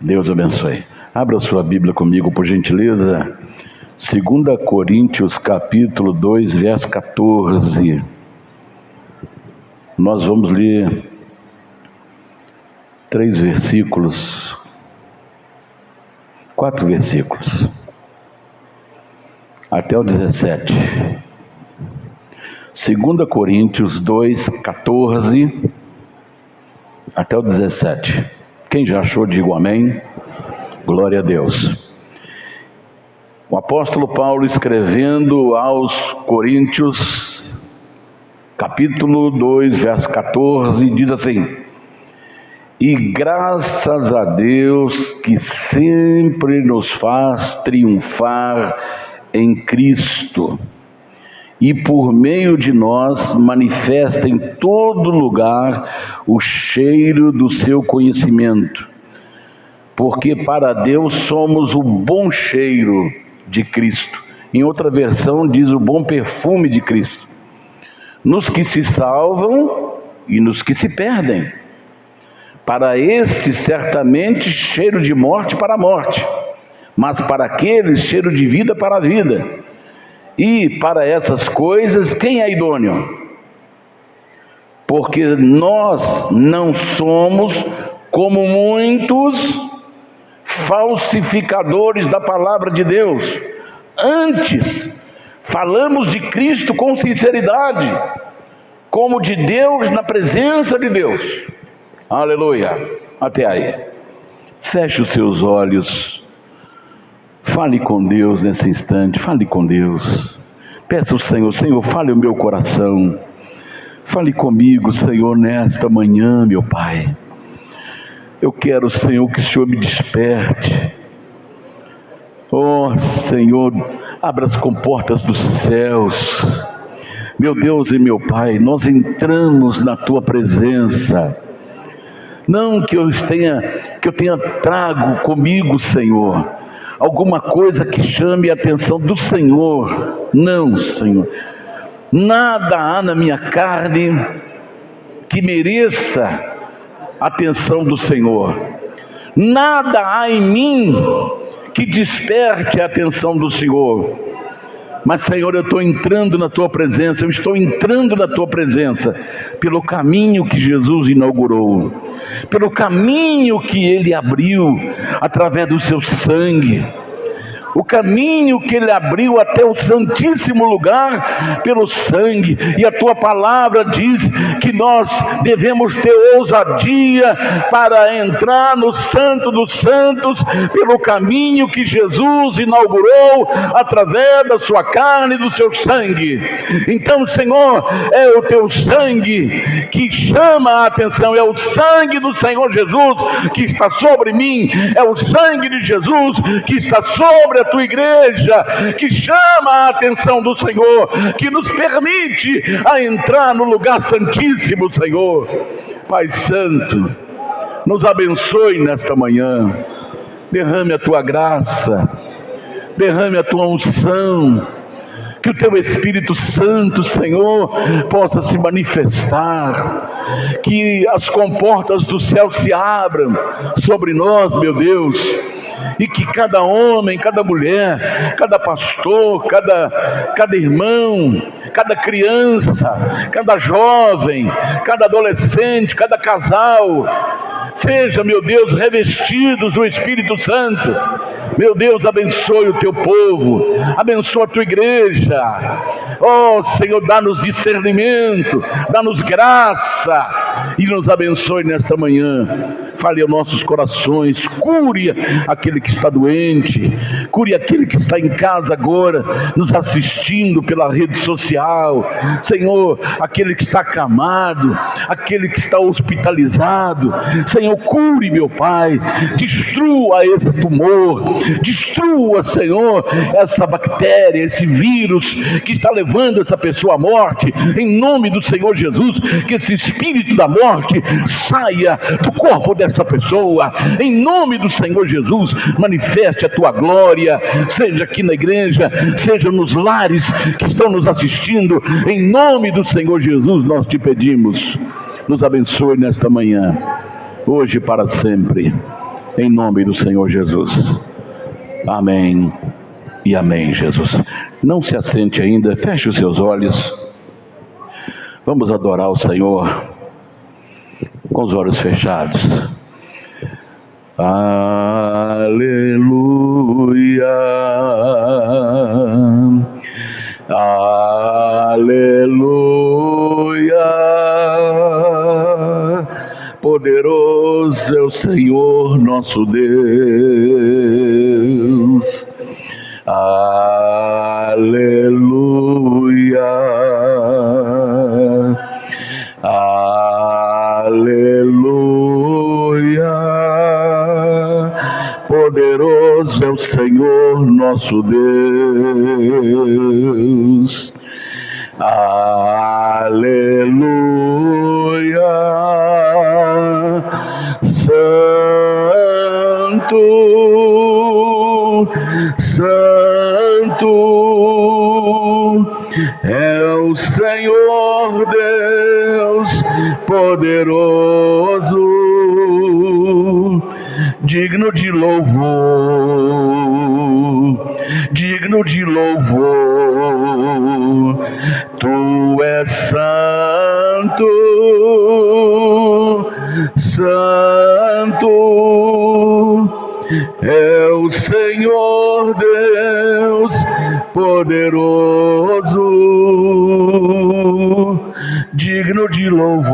Deus abençoe. Abra sua Bíblia comigo, por gentileza. 2 Coríntios, capítulo 2, verso 14. Nós vamos ler 4 versículos, até o 17. 2 Coríntios 2, 14, até o 17. Quem já achou, diga um amém. Glória a Deus. O apóstolo Paulo, escrevendo aos Coríntios, capítulo 2, verso 14, diz assim: e graças a Deus que sempre nos faz triunfar em Cristo, e por meio de nós manifesta em todo lugar o cheiro do seu conhecimento, porque para Deus somos o bom cheiro de Cristo. Em outra versão diz o bom perfume de Cristo, nos que se salvam e nos que se perdem. Para estes certamente cheiro de morte para a morte, mas para aqueles cheiro de vida para a vida. E para essas coisas quem é idôneo? Porque nós não somos como muitos falsificadores da palavra de Deus. Antes, falamos de Cristo com sinceridade, como de Deus na presença de Deus. Aleluia. Até aí. Feche os seus olhos. Fale com Deus nesse instante. Fale com Deus. Peça ao Senhor: Senhor, fale o meu coração. Fale comigo, Senhor, nesta manhã, meu Pai. Eu quero, Senhor, que o Senhor me desperte. Oh, Senhor, abra as comportas dos céus. Meu Deus e meu Pai, nós entramos na Tua presença. Não que eu tenha trago comigo, Senhor, alguma coisa que chame a atenção do Senhor. Não, Senhor. Nada há na minha carne que mereça a atenção do Senhor. Nada há em mim que desperte a atenção do Senhor. Mas, Senhor, eu estou entrando na Tua presença. Eu estou entrando na Tua presença pelo caminho que Jesus inaugurou, pelo caminho que Ele abriu através do Seu sangue, o caminho que Ele abriu até o santíssimo lugar pelo sangue. E a Tua palavra diz que nós devemos ter ousadia para entrar no Santo dos Santos pelo caminho que Jesus inaugurou através da Sua carne e do Seu sangue. Então, Senhor, é o Teu sangue que chama a atenção, é o sangue do Senhor Jesus que está sobre mim, é o sangue de Jesus que está sobre a Tua igreja, que chama a atenção do Senhor, que nos permite a entrar no lugar santíssimo, Senhor. Pai Santo, nos abençoe nesta manhã, derrame a Tua graça, derrame a Tua unção, que o Teu Espírito Santo, Senhor, possa se manifestar, que as comportas do céu se abram sobre nós, meu Deus, e que cada homem, cada mulher, cada pastor, cada irmão, cada criança, cada jovem, cada adolescente, cada casal, seja, meu Deus, revestidos do Espírito Santo. Meu Deus, abençoe o Teu povo, abençoa a Tua igreja. Oh, Senhor, dá-nos discernimento, dá-nos graça e nos abençoe nesta manhã. Fale aos nossos corações, cure aquele que está doente, cure aquele que está em casa agora, nos assistindo pela rede social. Senhor, aquele que está acamado, aquele que está hospitalizado. Senhor, cure, meu Pai, destrua esse tumor, destrua, Senhor, essa bactéria, esse vírus que está levando essa pessoa à morte. Em nome do Senhor Jesus, que esse espírito da morte saia do corpo dessa pessoa. Em nome do Senhor Jesus, manifeste a Tua glória, seja aqui na igreja, seja nos lares que estão nos assistindo. Em nome do Senhor Jesus nós Te pedimos, nos abençoe nesta manhã, hoje e para sempre. em nome do Senhor Jesus. Amém e amém, Jesus. Não se assente ainda, feche os seus olhos. Vamos adorar o Senhor com os olhos fechados. Aleluia, aleluia, poderoso é o Senhor nosso Deus. Aleluia, aleluia, poderoso é o Senhor nosso Deus. Aleluia, santo, santo é o Senhor Deus poderoso, digno de louvor, digno de louvor. Tu és santo, santo é o Senhor Deus poderoso, digno de louvor,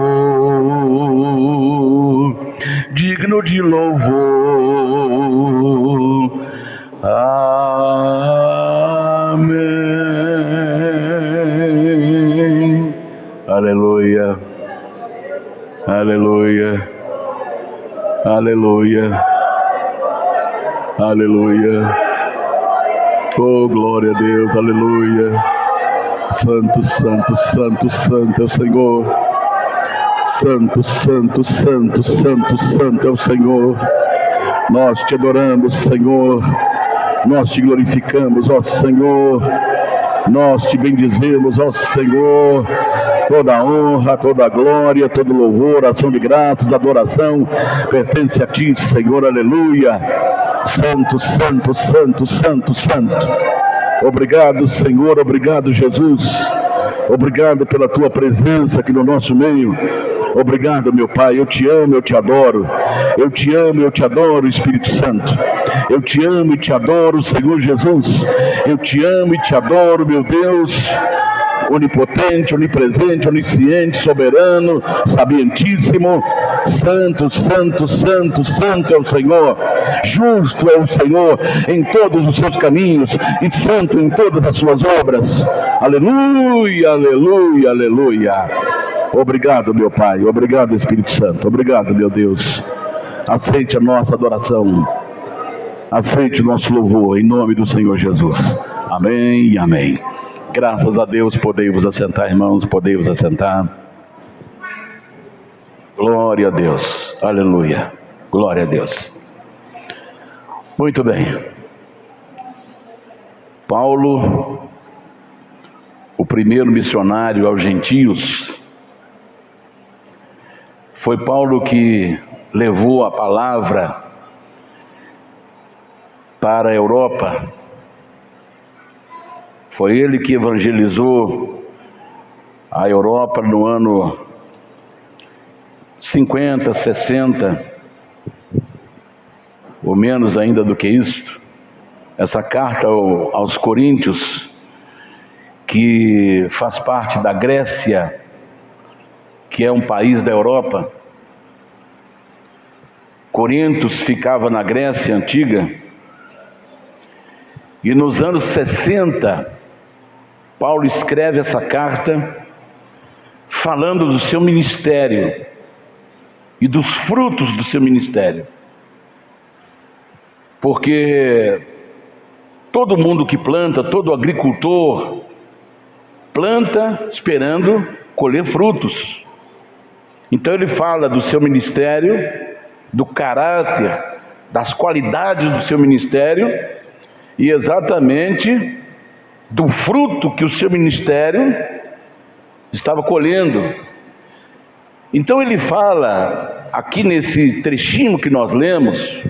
digno de louvor. Amém. Aleluia, aleluia, aleluia, aleluia. Oh, glória a Deus, aleluia. Santo, santo, santo, santo é o Senhor. Santo, santo, santo, santo, santo é o Senhor. Nós te adoramos, Senhor. Nós te glorificamos, ó Senhor. Nós te bendizemos, ó Senhor. Toda a honra, toda a glória, todo louvor, ação de graças, adoração pertence a ti, Senhor, aleluia. Santo, santo, santo, santo, santo. Obrigado, Senhor, obrigado, Jesus. Obrigado pela tua presença aqui no nosso meio. Obrigado, meu Pai, eu te amo, eu te adoro. Eu te amo, eu te adoro, Espírito Santo. Eu te amo e te adoro, Senhor Jesus. Eu te amo e te adoro, meu Deus. Onipotente, onipresente, onisciente, soberano, sabientíssimo. Santo, santo, santo, santo é o Senhor. Justo é o Senhor em todos os seus caminhos e santo em todas as suas obras. Aleluia, aleluia, aleluia. Obrigado, meu Pai. Obrigado, Espírito Santo. Obrigado, meu Deus. Aceite a nossa adoração. Aceite o nosso louvor em nome do Senhor Jesus. Amém e amém. Graças a Deus, podei vos assentar, irmãos, podei vos assentar. Glória a Deus, aleluia, glória a Deus. Muito bem. Paulo, o primeiro missionário aos gentios, foi Paulo que levou a palavra para a Europa. Foi ele que evangelizou a Europa no ano 50, 60, ou menos ainda do que isto. Essa carta aos Coríntios, que faz parte da Grécia, que é um país da Europa. Corintos ficava na Grécia Antiga, e nos anos 60, Paulo escreve essa carta falando do seu ministério e dos frutos do seu ministério. Porque todo mundo que planta, todo agricultor planta esperando colher frutos. Então ele fala do seu ministério, do caráter, das qualidades do seu ministério e exatamente do fruto que o seu ministério estava colhendo. Então ele fala aqui nesse trechinho que nós lemos,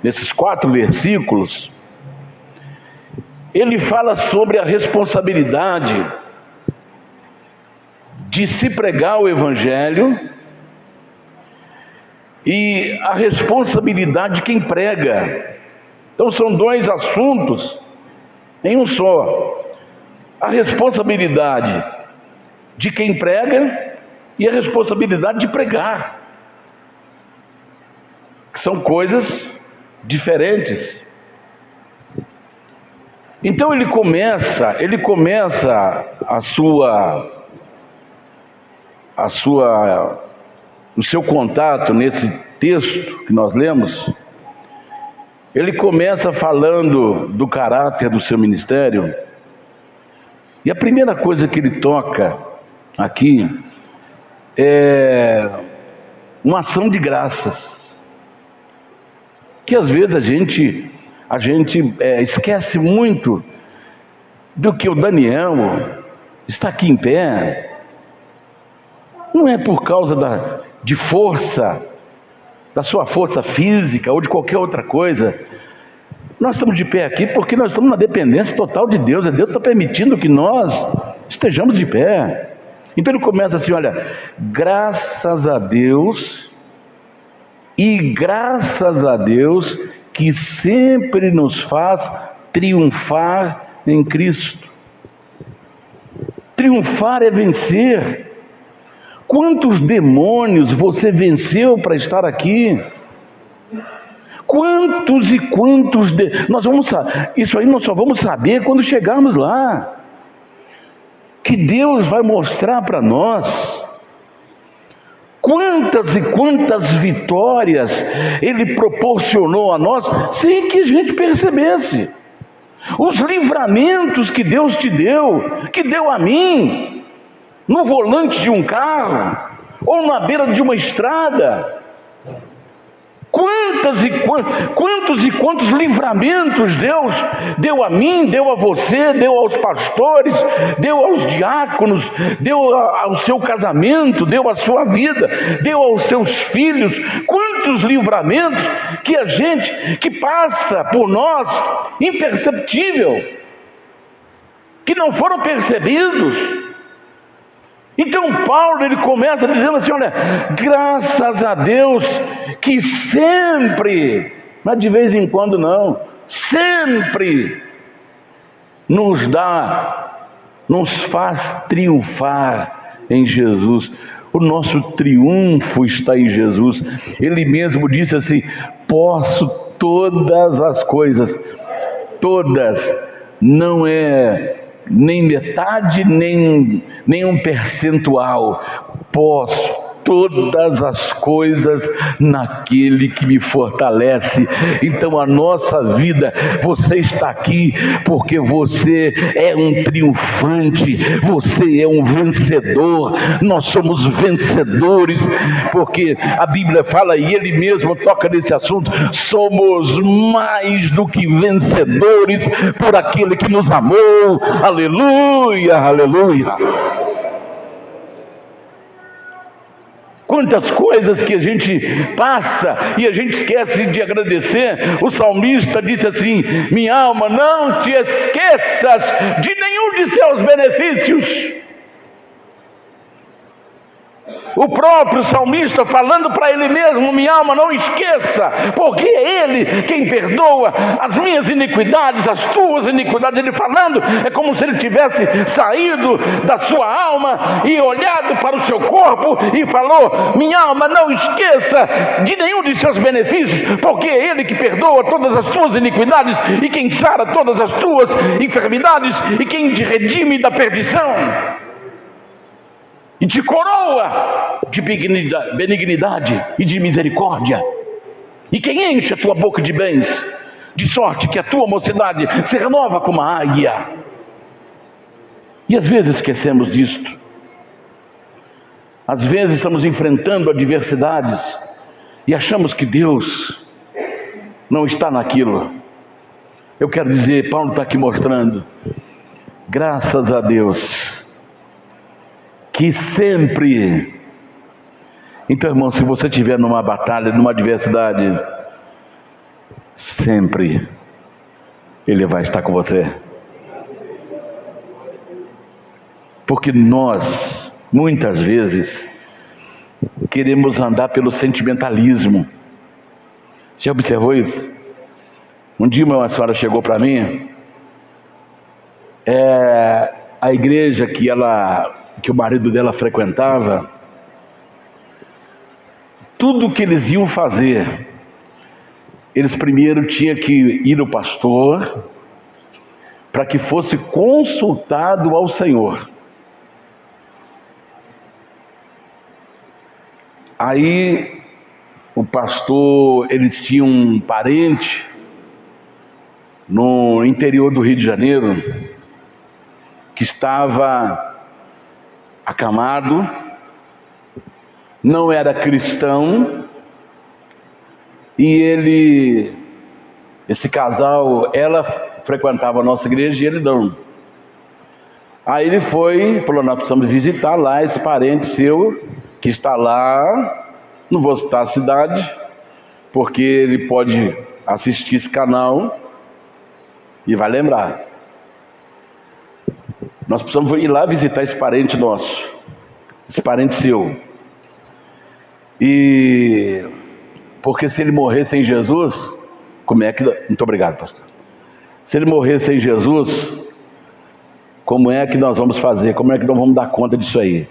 nesses 4 versículos, ele fala sobre a responsabilidade de se pregar o Evangelho e a responsabilidade de quem prega. Então são 2 assuntos em um só: a responsabilidade de quem prega e a responsabilidade de pregar, que são coisas diferentes. Então ele começa o seu contato nesse texto que nós lemos. Ele começa falando do caráter do seu ministério, e a primeira coisa que ele toca aqui é uma ação de graças, que às vezes a gente esquece muito do que o Daniel está aqui em pé. Não é por causa de força, da sua força física ou de qualquer outra coisa. Nós estamos de pé aqui porque nós estamos na dependência total de Deus. Deus está permitindo que nós estejamos de pé. Então ele começa assim: olha, graças a Deus, e graças a Deus que sempre nos faz triunfar em Cristo. Triunfar é vencer. Quantos demônios você venceu para estar aqui? Quantos e quantos isso aí nós só vamos saber quando chegarmos lá, que Deus vai mostrar para nós quantas e quantas vitórias Ele proporcionou a nós sem que a gente percebesse. Os livramentos que Deus te deu, que deu a mim, no volante de um carro ou na beira de uma estrada. Quantos e quantos livramentos Deus deu a mim, deu a você, deu aos pastores, deu aos diáconos, deu ao seu casamento, deu à sua vida, deu aos seus filhos. Quantos livramentos que passa por nós imperceptível, que não foram percebidos. Então Paulo, ele começa dizendo assim: olha, graças a Deus que sempre, mas de vez em quando não, sempre nos faz triunfar em Jesus. O nosso triunfo está em Jesus. Ele mesmo disse assim: posso todas as coisas, todas, não é nem metade, nem um percentual. Posso todas as coisas naquele que me fortalece. Então a nossa vida, você está aqui porque você é um triunfante, você é um vencedor. Nós somos vencedores, porque a Bíblia fala, e ele mesmo toca nesse assunto: somos mais do que vencedores por aquele que nos amou. Aleluia, aleluia. Quantas coisas que a gente passa e a gente esquece de agradecer. O salmista disse assim: minha alma, não te esqueças de nenhum de seus benefícios. O próprio salmista falando para ele mesmo: minha alma, não esqueça, porque é Ele quem perdoa as minhas iniquidades, as tuas iniquidades. Ele falando, é como se ele tivesse saído da sua alma e olhado para o seu corpo e falou: minha alma, não esqueça de nenhum de seus benefícios, porque é Ele que perdoa todas as tuas iniquidades e quem sara todas as tuas enfermidades e quem te redime da perdição e te coroa de benignidade e de misericórdia, e quem enche a tua boca de bens, de sorte que a tua mocidade se renova como a águia. E às vezes esquecemos disto. Às vezes estamos enfrentando adversidades e achamos que Deus não está naquilo. Eu quero dizer, Paulo está aqui mostrando, graças a Deus, que sempre. Então, irmão, se você estiver numa batalha, numa adversidade, sempre Ele vai estar com você. Porque nós, muitas vezes, queremos andar pelo sentimentalismo. Você já observou isso? Um dia uma senhora chegou para mim, a igreja que o marido dela frequentava, tudo que eles iam fazer, eles primeiro tinham que ir ao pastor, para que fosse consultado ao Senhor. Aí o pastor, eles tinham um parente no interior do Rio de Janeiro, que estava acamado, não era cristão, e esse casal, ela frequentava a nossa igreja e ele não. Aí ele falou, nós precisamos visitar lá esse parente seu, que está lá, não vou citar a cidade, porque ele pode assistir esse canal e vai lembrar. Nós precisamos ir lá visitar esse parente nosso, esse parente seu. E porque se ele morrer sem Jesus, muito obrigado, pastor. Se ele morrer sem Jesus, como é que nós vamos fazer? Como é que nós vamos dar conta disso aí?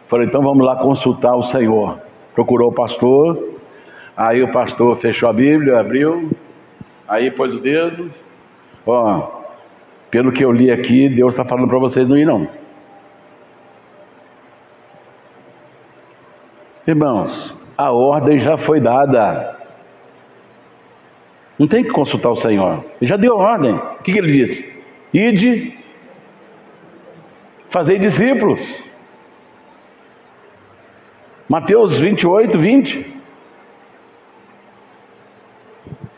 Falei, então vamos lá consultar o Senhor. Procurou o pastor, aí o pastor fechou a Bíblia, abriu, aí pôs o dedo, pelo que eu li aqui, Deus está falando para vocês não ir não. Irmãos, a ordem já foi dada. Não tem que consultar o Senhor. Ele já deu a ordem. O que ele disse? Ide, fazei discípulos. Mateus 28, 20.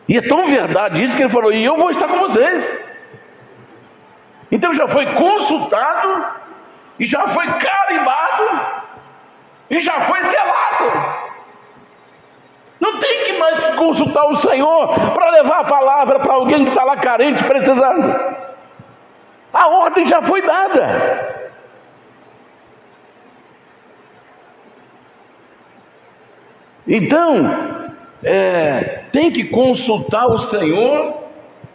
E é tão verdade isso que ele falou, e eu vou estar com vocês. Então já foi consultado, e já foi carimbado, e já foi selado. Não tem que mais consultar o Senhor para levar a palavra para alguém que está lá carente, precisando. A ordem já foi dada. Então, tem que consultar o Senhor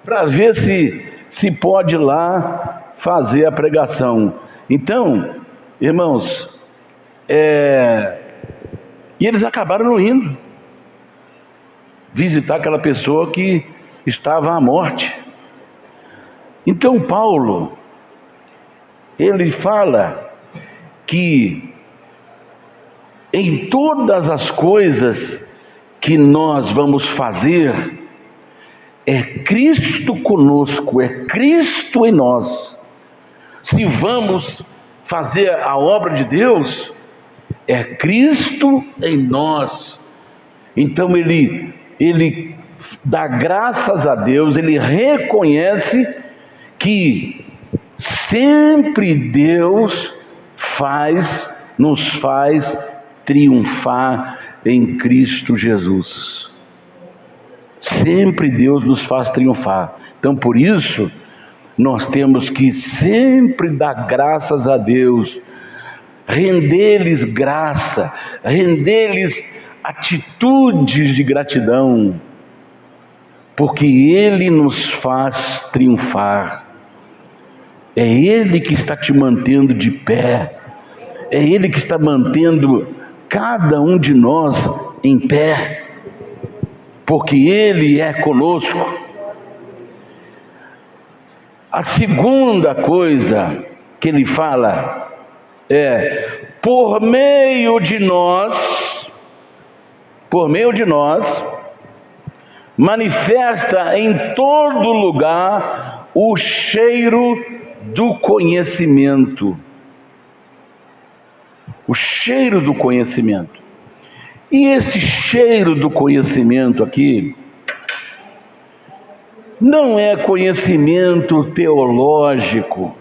para ver se pode ir lá fazer a pregação. Então, irmãos, e eles acabaram não indo visitar aquela pessoa que estava à morte. Então Paulo, ele fala que em todas as coisas que nós vamos fazer, é Cristo conosco, é Cristo em nós. Se vamos fazer a obra de Deus, é Cristo em nós. Então ele dá graças a Deus, ele reconhece que sempre Deus nos faz triunfar em Cristo Jesus. Sempre Deus nos faz triunfar. Então por isso nós temos que sempre dar graças a Deus, render-lhes graça, render-lhes atitudes de gratidão, porque Ele nos faz triunfar. É Ele que está te mantendo de pé, é Ele que está mantendo cada um de nós em pé, porque Ele é conosco. A segunda coisa que ele fala por meio de nós, manifesta em todo lugar o cheiro do conhecimento. O cheiro do conhecimento. E esse cheiro do conhecimento aqui não é conhecimento teológico,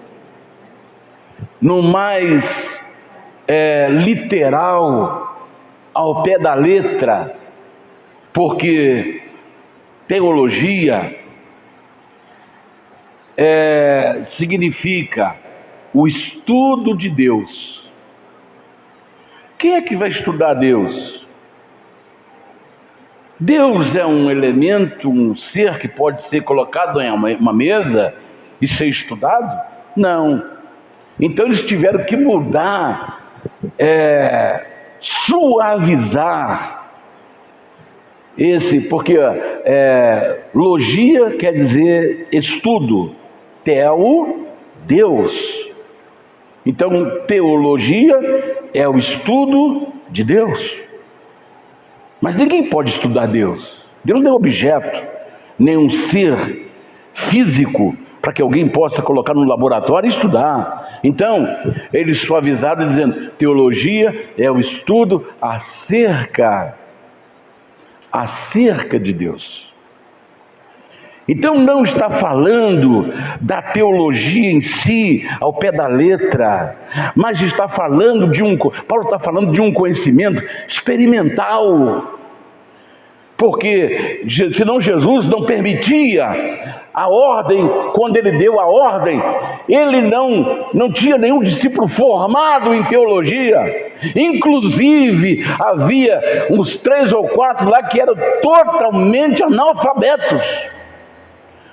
no mais literal, ao pé da letra, porque teologia significa o estudo de Deus. Quem é que vai estudar Deus? Deus é um elemento, um ser que pode ser colocado em uma mesa e ser estudado? Não. Então eles tiveram que mudar, suavizar porque logia quer dizer estudo, teo, Deus. Então teologia é o estudo de Deus. Mas ninguém pode estudar Deus. Deus não é objeto, nem um ser físico para que alguém possa colocar no laboratório e estudar. Então, eles suavizaram dizendo, teologia é o estudo acerca de Deus. Então não está falando da teologia em si, ao pé da letra, mas está falando Paulo está falando de um conhecimento experimental. Porque senão Jesus não permitia a ordem. Quando ele deu a ordem, ele não tinha nenhum discípulo formado em teologia. Inclusive havia uns 3 ou 4 lá que eram totalmente analfabetos.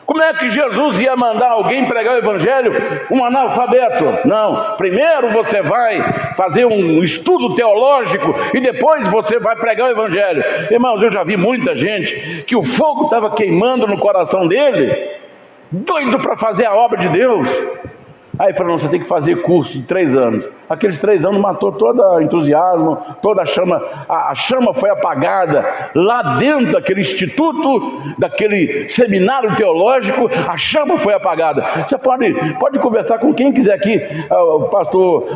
Como é que Jesus ia mandar alguém pregar o evangelho, um analfabeto? Não, primeiro você vai fazer um estudo teológico e depois você vai pregar o evangelho. Irmãos, eu já vi muita gente que o fogo estava queimando no coração dele, doido para fazer a obra de Deus. Aí falou, não, você tem que fazer curso de 3 anos. Aqueles 3 anos matou todo o entusiasmo, toda a chama. A chama foi apagada lá dentro daquele instituto, daquele seminário teológico. A chama foi apagada. Você pode conversar com quem quiser aqui.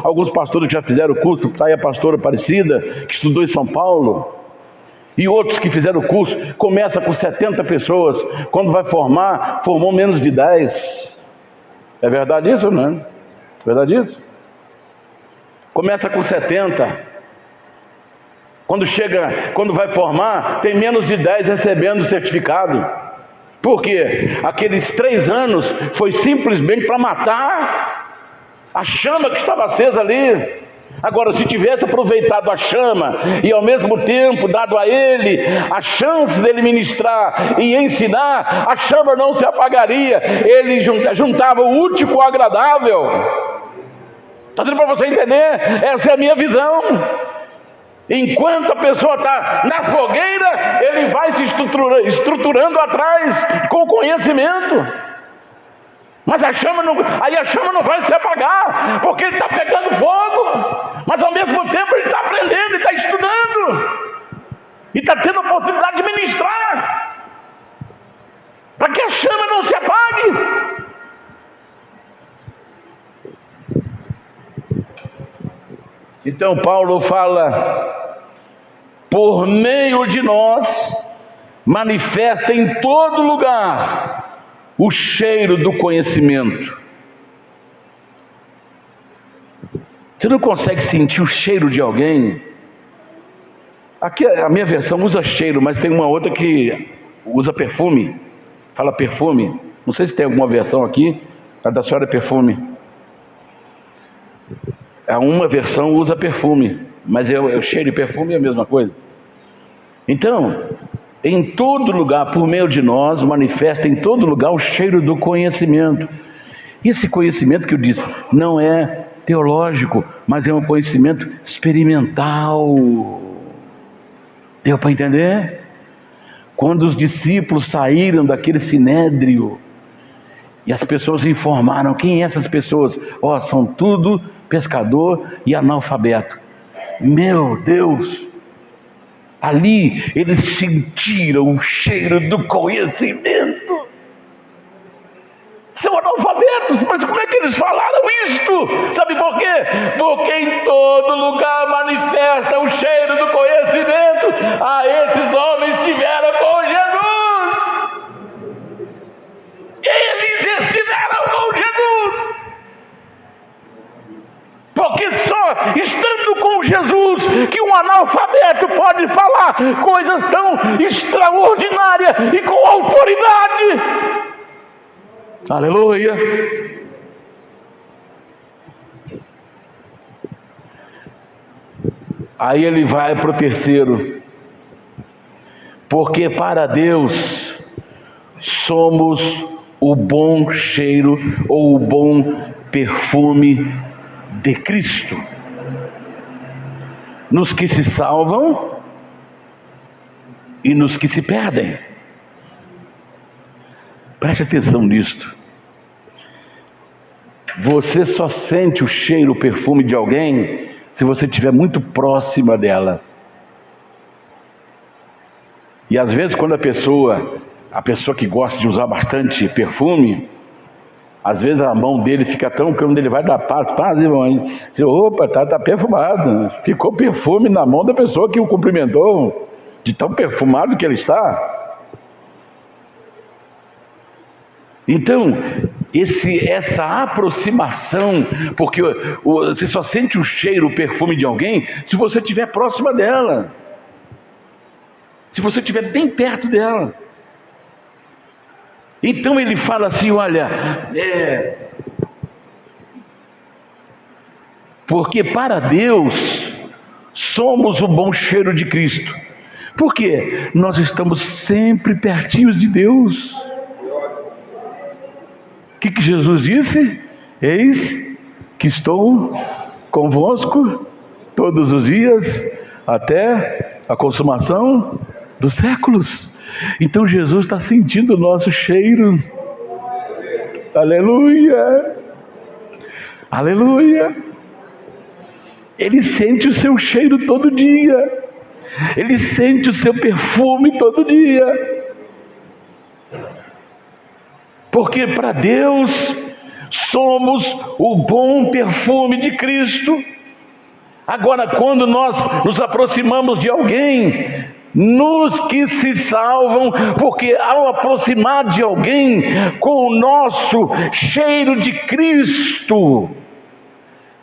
Alguns pastores que já fizeram o curso. Está aí a pastora Aparecida, que estudou em São Paulo. E outros que fizeram o curso. Começa com 70 pessoas. Quando vai formou menos de 10. É verdade isso, não é? Verdade isso? Começa com 70. Quando vai formar, tem menos de 10 recebendo o certificado. Por quê? Aqueles 3 anos foi simplesmente para matar a chama que estava acesa ali. Agora, se tivesse aproveitado a chama e ao mesmo tempo dado a ele a chance dele ministrar e ensinar, a chama não se apagaria. Ele juntava o útil com o agradável. Está dando para você entender? Essa é a minha visão. Enquanto a pessoa está na fogueira, ele vai se estruturando atrás com conhecimento. Mas a chama não vai se apagar, porque ele está pegando fogo, mas ao mesmo tempo ele está aprendendo, ele está estudando, e está tendo a oportunidade de ministrar, para que a chama não se apague. Então Paulo fala, por meio de nós, manifesta em todo lugar o cheiro do conhecimento. Você não consegue sentir o cheiro de alguém? Aqui a minha versão usa cheiro, mas tem uma outra que usa perfume. Fala perfume. Não sei se tem alguma versão aqui. A da senhora é perfume. Uma versão usa perfume, mas o cheiro e perfume é a mesma coisa. Então, em todo lugar, por meio de nós, manifesta em todo lugar o cheiro do conhecimento. Esse conhecimento que eu disse, não é teológico, mas é um conhecimento experimental. Deu para entender? Quando os discípulos saíram daquele sinédrio, e as pessoas informaram, quem são essas pessoas? São tudo pescador e analfabeto. Meu Deus! Ali eles sentiram o cheiro do conhecimento. São analfabetos, mas como é que eles falaram isto? Sabe por quê? Porque em todo lugar manifesta o cheiro do conhecimento. Esses homens estiveram com Jesus. Eles estiveram com Jesus. Porque só estando com Jesus que um analfabeto pode falar coisas tão extraordinárias e com autoridade. Aleluia. Aí ele vai para o terceiro. Porque para Deus somos o bom cheiro ou o bom perfume de Cristo, nos que se salvam e nos que se perdem. Preste atenção nisto. Você só sente o cheiro, o perfume de alguém se você estiver muito próxima dela. E às vezes quando a pessoa que gosta de usar bastante perfume, às vezes a mão dele fica tão, quando ele vai dar paz, irmão, opa, tá perfumado. Ficou perfume na mão da pessoa que o cumprimentou, de tão perfumado que ele está. Então, essa aproximação, porque você só sente o cheiro, o perfume de alguém se você estiver próxima dela, se você estiver bem perto dela. Então ele fala assim, olha, porque para Deus somos o bom cheiro de Cristo. Por quê? Nós estamos sempre pertinhos de Deus. O que Jesus disse? Eis que estou convosco todos os dias até a consumação dos séculos. Então Jesus está sentindo o nosso cheiro. Aleluia, aleluia. Ele sente o seu cheiro todo dia. Ele sente o seu perfume todo dia. Porque para Deus somos o bom perfume de Cristo. Agora, quando nós nos aproximamos de alguém, nos que se salvam, porque ao aproximar de alguém com o nosso cheiro de Cristo,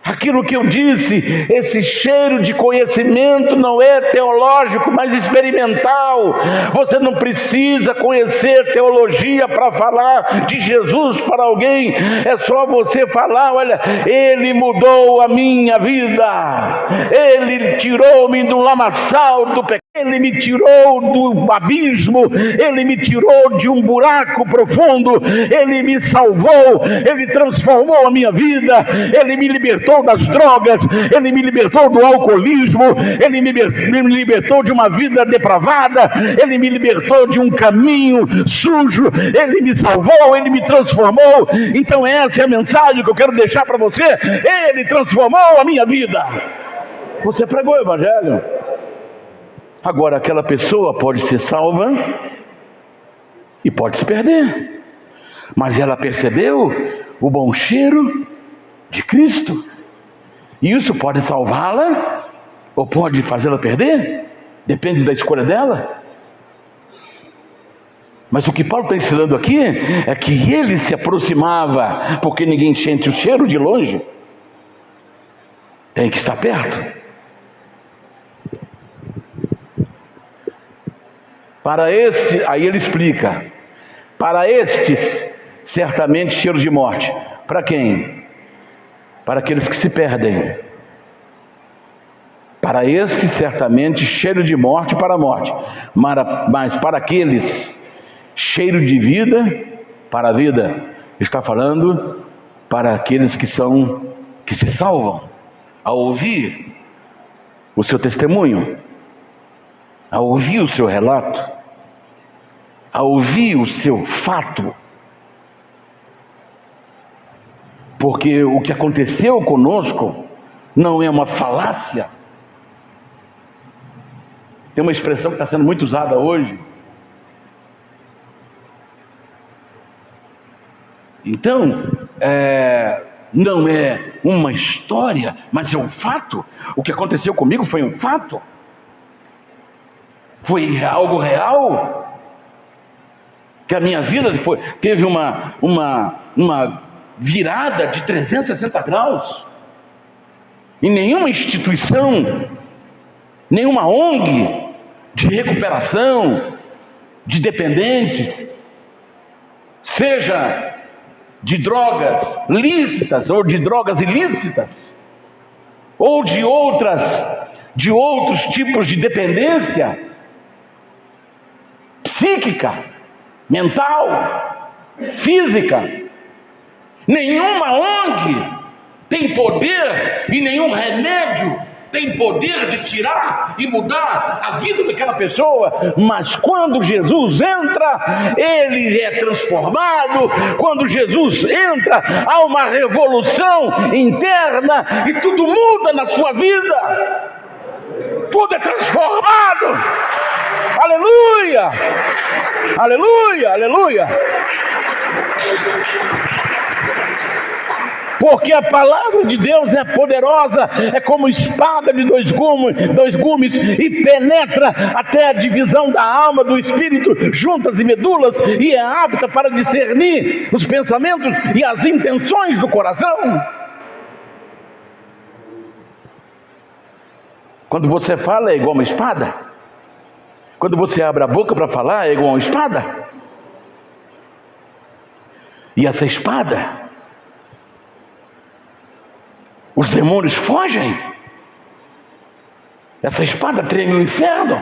aquilo que eu disse, esse cheiro de conhecimento não é teológico, mas experimental. Você não precisa conhecer teologia para falar de Jesus para alguém. É só você falar, olha, Ele mudou a minha vida. Ele tirou-me do lamaçal do pecado. Ele me tirou do abismo, Ele me tirou de um buraco profundo, Ele me salvou, Ele transformou a minha vida, Ele me libertou das drogas, Ele me libertou do alcoolismo, Ele me libertou de uma vida depravada, Ele me libertou de um caminho sujo, Ele me salvou, Ele me transformou. Então essa é a mensagem que eu quero deixar para você. Ele transformou a minha vida. Você pregou o Evangelho. Agora, aquela pessoa pode ser salva e pode se perder, mas ela percebeu o bom cheiro de Cristo, e isso pode salvá-la ou pode fazê-la perder, depende da escolha dela. Mas o que Paulo está ensinando aqui é que ele se aproximava, porque ninguém sente o cheiro de longe, tem que estar perto. Para este, aí ele explica, para estes, certamente cheiro de morte. Para quem? Para aqueles que se perdem. Para estes, certamente cheiro de morte para a morte. Mas para aqueles, cheiro de vida para a vida. Está falando para aqueles que se salvam ao ouvir o seu testemunho, ao ouvir o seu relato, a ouvir o seu fato. Porque o que aconteceu conosco não é uma falácia. Tem uma expressão que está sendo muito usada hoje. Então, não é uma história, mas é um fato. O que aconteceu comigo foi um fato. Foi algo real. Que a minha vida teve uma virada de 360 graus. E nenhuma instituição, nenhuma ONG de recuperação de dependentes, seja de drogas lícitas ou de drogas ilícitas, ou de outros tipos de dependência psíquica, mental, física. Nenhuma ONG tem poder e nenhum remédio tem poder de tirar e mudar a vida daquela pessoa, mas quando Jesus entra, ele é transformado. Quando Jesus entra, há uma revolução interna e tudo muda na sua vida, tudo é transformado. Aleluia, aleluia, aleluia. Porque a palavra de Deus é poderosa, é como espada de dois gumes, e penetra até a divisão da alma, do espírito, juntas e medulas, e é apta para discernir os pensamentos e as intenções do coração. Quando você fala, é igual uma espada. Quando você abre a boca para falar, é igual uma espada. E essa espada, os demônios fogem. Essa espada treme o inferno.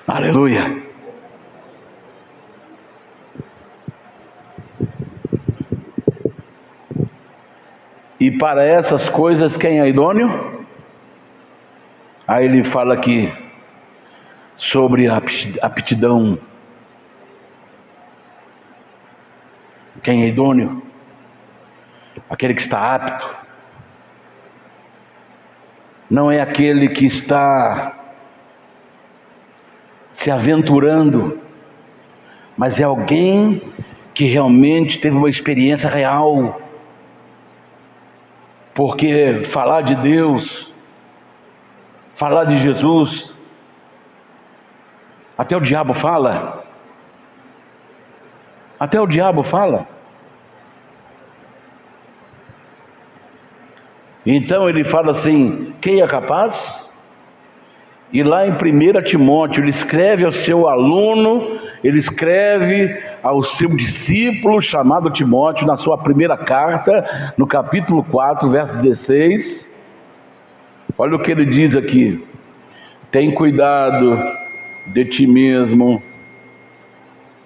Aleluia. E para essas coisas quem é idôneo? Aí ele fala aqui sobre a aptidão. Quem é idôneo? Aquele que está apto. Não é aquele que está se aventurando, mas é alguém que realmente teve uma experiência real. Porque falar de Deus, falar de Jesus, até o diabo fala. Até o diabo fala. Então ele fala assim: quem é capaz? E lá em 1 Timóteo, ele escreve ao seu aluno, ele escreve ao seu discípulo chamado Timóteo, na sua primeira carta, no capítulo 4, verso 16. Olha o que ele diz aqui: tem cuidado de ti mesmo,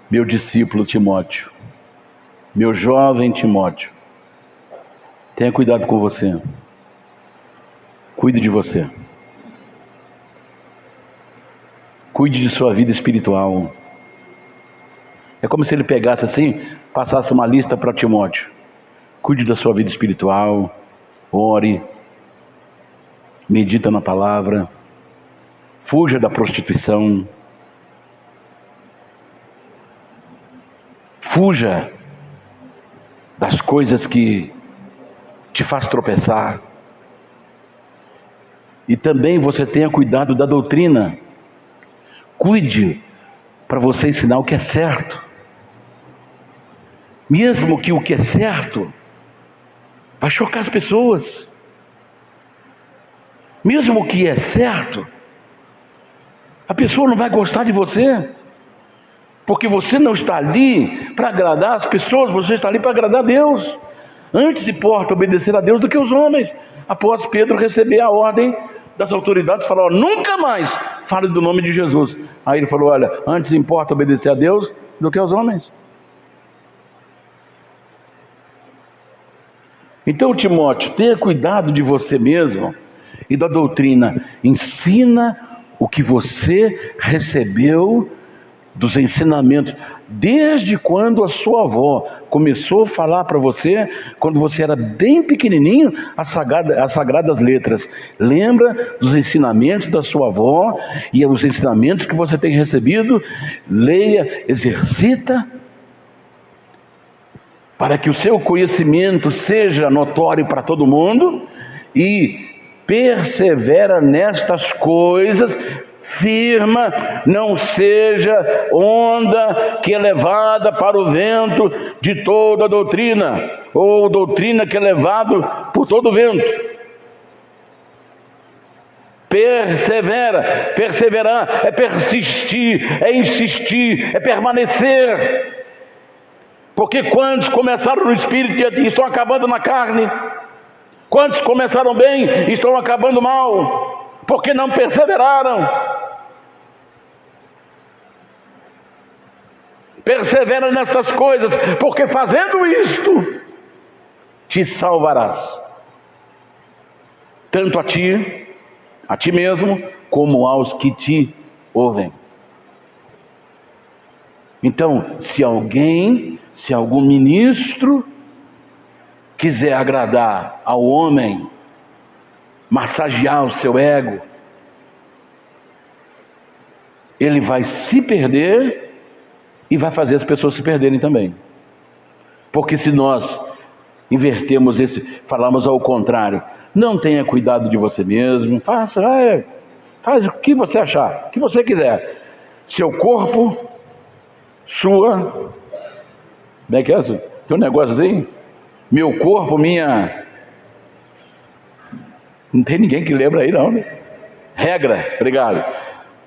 meu discípulo Timóteo, meu jovem Timóteo. Tenha cuidado com você. Cuide de você. Cuide de sua vida espiritual. É como se ele pegasse assim, passasse uma lista para Timóteo. Cuide da sua vida espiritual. Ore. Medita na palavra. Fuja da prostituição. Fuja das coisas que te faz tropeçar. E também você tenha cuidado da doutrina. Cuide para você ensinar o que é certo. Mesmo que o que é certo vai chocar as pessoas. Mesmo o que é certo, a pessoa não vai gostar de você. Porque você não está ali para agradar as pessoas, você está ali para agradar a Deus. Antes importa obedecer a Deus do que os homens. Após Pedro receber a ordem das autoridades, falou: nunca mais fale do nome de Jesus. Aí ele falou: olha, antes importa obedecer a Deus do que aos homens. Então, Timóteo, tenha cuidado de você mesmo e da doutrina. Ensina o que você recebeu dos ensinamentos, desde quando a sua avó começou a falar para você, quando você era bem pequenininho, as sagradas letras. Lembra dos ensinamentos da sua avó e os ensinamentos que você tem recebido. Leia, exercita, para que o seu conhecimento seja notório para todo mundo, e persevera nestas coisas, firma, não seja onda que é levada para o vento de toda doutrina, ou doutrina que é levada por todo vento. Persevera. Perseverar é persistir, é insistir, é permanecer. Porque quantos começaram no Espírito e estão acabando na carne? Quantos começaram bem e estão acabando mal? Porque não perseveraram. Persevera nestas coisas, porque fazendo isto, te salvarás. Tanto a ti mesmo, como aos que te ouvem. Então, se algum ministro quiser agradar ao homem, massagear o seu ego, ele vai se perder e vai fazer as pessoas se perderem também. Porque se nós invertemos falamos ao contrário, não tenha cuidado de você mesmo, faz o que você achar, o que você quiser. Seu corpo, como é que é isso? Tem um negócio assim? Meu corpo, minha... Não tem ninguém que lembra aí não, né? Regra, obrigado.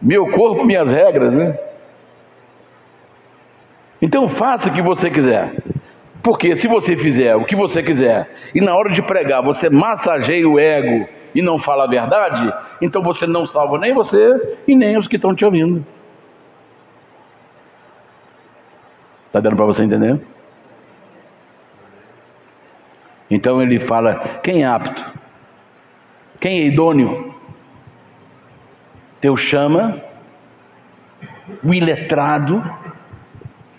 Meu corpo, minhas regras, né? Então faça o que você quiser. Porque se você fizer o que você quiser e na hora de pregar você massageia o ego e não fala a verdade, então você não salva nem você e nem os que estão te ouvindo. Está dando para você entender? Então ele fala, quem é apto? Quem é idôneo? Deus chama o iletrado,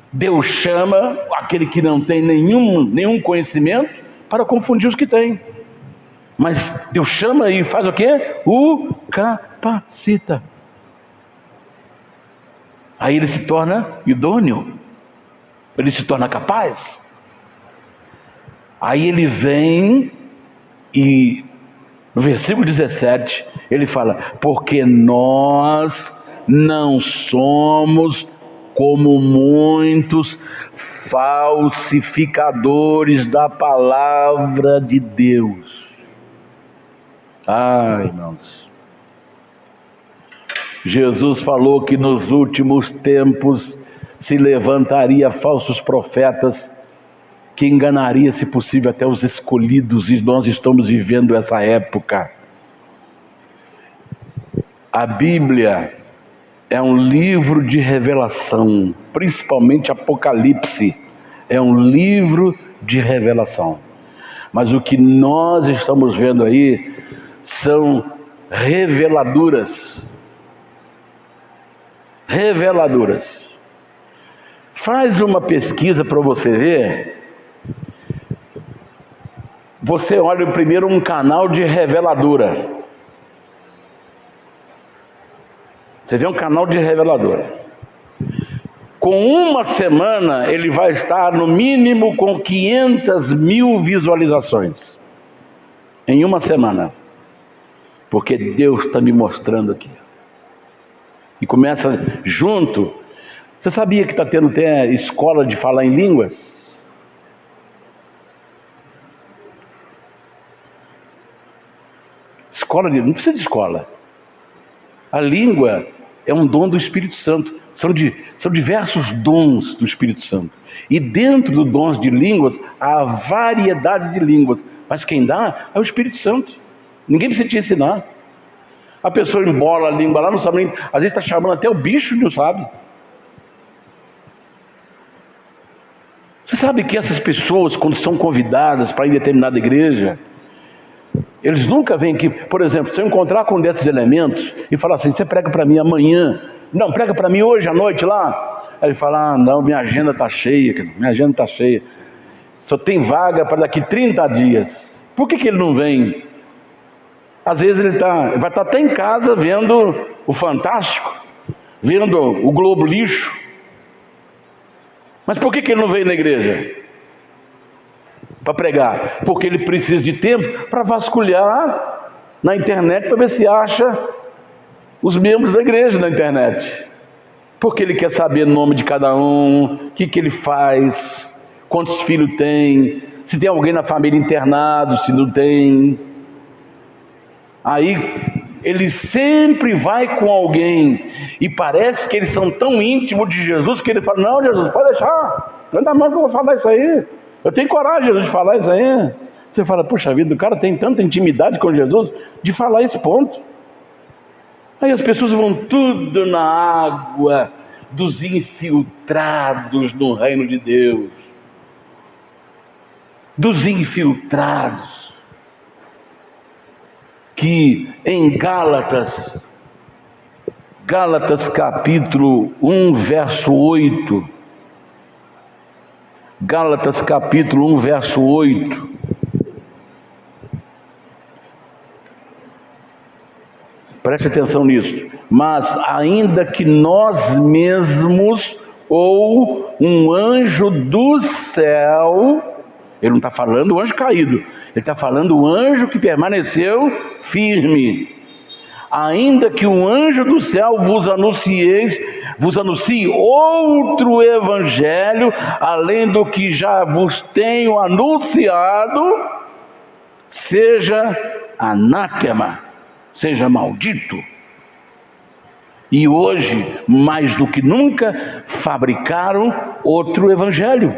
Deus chama aquele que não tem nenhum conhecimento para confundir os que têm. Mas Deus chama e faz o quê? O capacita. Aí ele se torna idôneo, ele se torna capaz. Aí ele vem e no versículo 17 ele fala, porque nós não somos como muitos falsificadores da palavra de Deus. Ai, irmãos, Jesus falou que nos últimos tempos se levantaria falsos profetas que enganaria, se possível, até os escolhidos, e nós estamos vivendo essa época. A Bíblia é um livro de revelação, principalmente Apocalipse, é um livro de revelação. Mas o que nós estamos vendo aí são reveladuras. Reveladuras. Faz uma pesquisa para você ver. Você olha primeiro um canal de reveladora. Você vê um canal de reveladora. Com uma semana ele vai estar no mínimo com 500 mil visualizações. Em uma semana. Porque Deus está me mostrando aqui. E começa junto. Você sabia que está tendo até escola de falar em línguas? Não precisa de escola. A língua é um dom do Espírito Santo. São diversos dons do Espírito Santo. E dentro dos dons de línguas, há variedade de línguas. Mas quem dá é o Espírito Santo. Ninguém precisa te ensinar. A pessoa embola a língua lá, não sabe nem... Às vezes está chamando até o bicho e não sabe. Você sabe que essas pessoas, quando são convidadas para ir em determinada igreja, eles nunca vêm aqui. Por exemplo, se eu encontrar com um desses elementos e falar assim, você prega para mim amanhã, não, prega para mim hoje à noite lá. Aí ele fala, não, minha agenda está cheia, só tem vaga para daqui 30 dias. Por que ele não vem? Às vezes ele vai estar até em casa vendo o Fantástico, vendo o Globo Lixo. Mas por que ele não veio na igreja? Para pregar? Porque ele precisa de tempo para vasculhar na internet para ver se acha os membros da igreja na internet. Porque ele quer saber o nome de cada um, o que ele faz, quantos filhos tem, se tem alguém na família internado, se não tem. Aí ele sempre vai com alguém, e parece que eles são tão íntimos de Jesus, que ele fala: não, Jesus, pode deixar, levanta a mão que eu vou falar isso aí, eu tenho coragem, Jesus, de falar isso aí. Você fala: puxa vida, o cara tem tanta intimidade com Jesus, de falar esse ponto. Aí as pessoas vão tudo na água dos infiltrados no reino de Deus, dos infiltrados, que em Gálatas capítulo 1, verso 8, Gálatas capítulo 1, verso 8, preste atenção nisso. Mas ainda que nós mesmos ou um anjo do céu, ele não está falando o anjo caído, ele está falando o anjo que permaneceu firme. Ainda que um anjo do céu vos anuncie outro evangelho, além do que já vos tenho anunciado, seja anátema, seja maldito. E hoje, mais do que nunca, fabricaram outro evangelho.